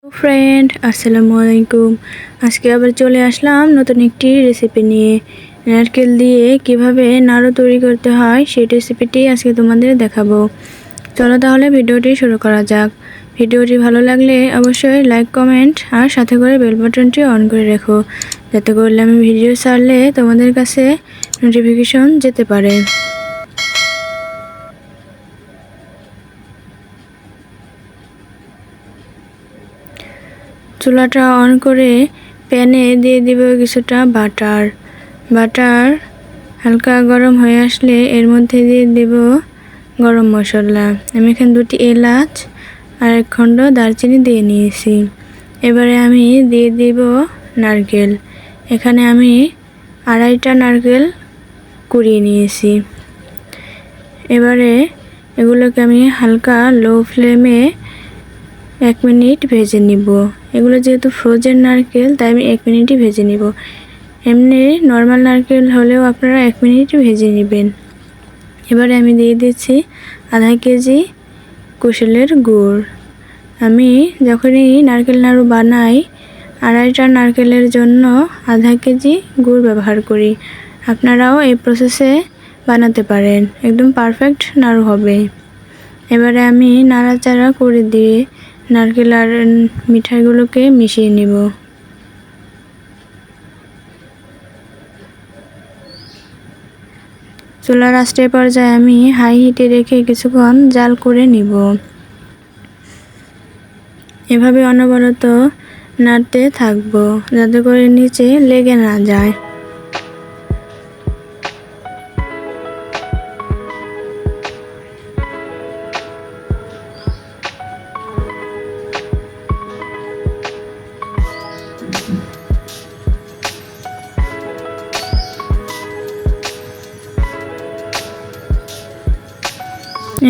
Friend আসসালামু আলাইকুম। আজকে আবার চলে আসলাম নতুন একটি রেসিপি নিয়ে। নারকেল দিয়ে কিভাবে নাড়ু তৈরি করতে হয় সেই রেসিপিটি আজকে তোমাদের দেখাবো। চলো তাহলে ভিডিওটি শুরু করা যাক। ভিডিওটি ভালো লাগলে অবশ্যই লাইক কমেন্ট আর সাথে করে বেল বাটনটি অন করে রেখো, যাতে করলে আমি ভিডিও ছাড়লে তোমাদের কাছে নোটিফিকেশন যেতে পারে। চুলাটা অন করে প্যানে দিয়ে দিব কিছুটা বাটার হালকা গরম হয়ে আসলে এর মধ্যে দিয়ে দেব গরম মশলা। আমি এখানে 2টি এলাচ আর 1 খণ্ড দারচিনি দিয়ে নিয়েছি। এবারে আমি দিয়ে দিব নারকেল। এখানে আমি 2.5টা নারকেল কুড়িয়ে নিয়েছি। এবারে এগুলোকে আমি হালকা লো ফ্লেমে 1 মিনিট ভেজে নিব। এগুলো যেহেতু ফ্রোজেন নারকেল তাই আমি 1 মিনিটই ভেজে নিব। এমনি নর্মাল নারকেল হলেও আপনারা 1 মিনিট ভেজে নেবেন। এবারে আমি দিয়ে দিচ্ছি 1/2 কেজি কুশলের গুড়। আমি যখনই নারকেল নাড়ু বানাই 2.5টা নারকেলের জন্য 1/2 কেজি গুড় ব্যবহার করি। আপনারাও এই প্রসেসে বানাতে পারেন, একদম পারফেক্ট নাড়ু হবে। এবারে আমি নাড়াচাড়া করে দিয়ে নারকেল আর মিঠাইগুলোকে মিশিয়ে নিব। চুলার আঁচের পর্যায়ে আমি হাই হিটে রেখে কিছুক্ষণ জাল করে নিব। এভাবে অনবরত নাড়তে থাকবো যাতে করে নিচে লেগে না যায়।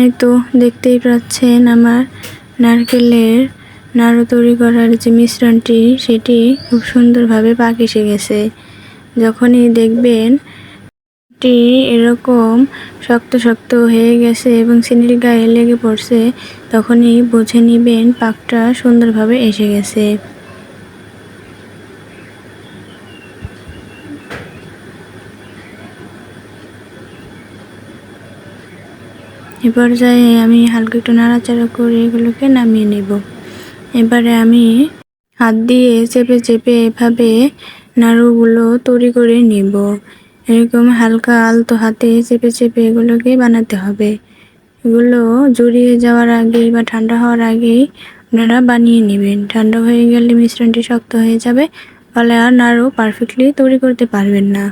এই তো দেখতেই পাচ্ছেন আমার নারকেলের নাড়ু তৈরি করার যে মিশ্রণটি সেটি খুব সুন্দরভাবে পাক এসে গেছে। যখনই দেখবেন এটি এরকম শক্ত শক্ত হয়ে গেছে এবং চিনির গায়ে লেগে পড়ছে, তখনই বুঝে নেবেন পাকটা সুন্দরভাবে এসে গেছে। এ পর্যায়ে আমি হালকা একটু নাড়াচাড়া করে এগুলোকে নামিয়ে নেব। এবারে আমি হাত দিয়ে চেপে চেপে এভাবে নাড়ুগুলো তৈরি করে নেব। এরকম হালকা আলতো হাতে চেপে চেপে এগুলোকে বানাতে হবে। এগুলো জড়িয়ে যাওয়ার আগেই বা ঠান্ডা হওয়ার আগেই আপনারা বানিয়ে নেবেন। ঠান্ডা হয়ে গেলে মিশ্রণটি শক্ত হয়ে যাবে, ফলে আর নাড়ু পারফেক্টলি তৈরি করতে পারবেন না।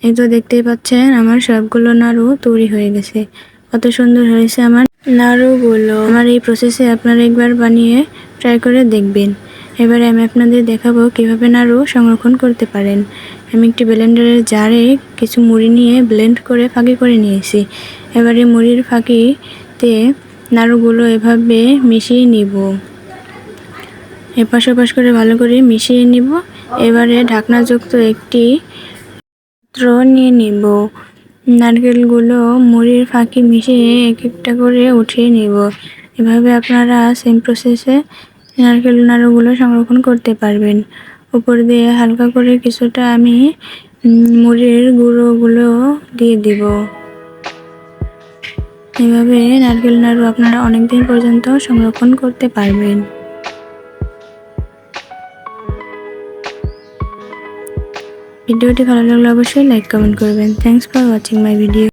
এই তো দেখতেই পাচ্ছেন আমার সবগুলো নাড়ু তৈরি হয়ে গেছে। কত সুন্দর হয়েছে আমার নাড়ুগুলো। আমার এই প্রসেসে আপনারা একবার বানিয়ে ট্রাই করে দেখবেন। এবারে আমি আপনাদের দেখাবো কিভাবে নাড়ু সংরক্ষণ করতে পারেন। আমি একটি ব্লেন্ডারের জারে কিছু মুড়ি নিয়ে ব্লেন্ড করে ফাঁকি করে নিয়েছি। এবারে মুড়ির ফাঁকিতে নাড়ুগুলো এভাবে মিশিয়ে নিব। এপাশ ওপাশ করে ভালো করে মিশিয়ে নিব। এবারে ঢাকনাযুক্ত একটি পাত্র নিয়ে নিব। নারকেলগুলো মুড়ির ফাঁকি মিশিয়ে এক একটা করে উঠিয়ে নিব। এভাবে আপনারা সেম প্রসেসে নারকেল নাড়ুগুলো সংরক্ষণ করতে পারবেন। উপর দিয়ে হালকা করে কিছুটা আমি মুড়ির গুঁড়োগুলো দিয়ে দিব। এভাবে নারকেল নাড়ু আপনারা অনেক দিন পর্যন্ত সংরক্ষণ করতে পারবেন। ভিডিওটি ভালো লাগলে অবশ্যই লাইক কমেন্ট করবেন। Thanks for watching my video.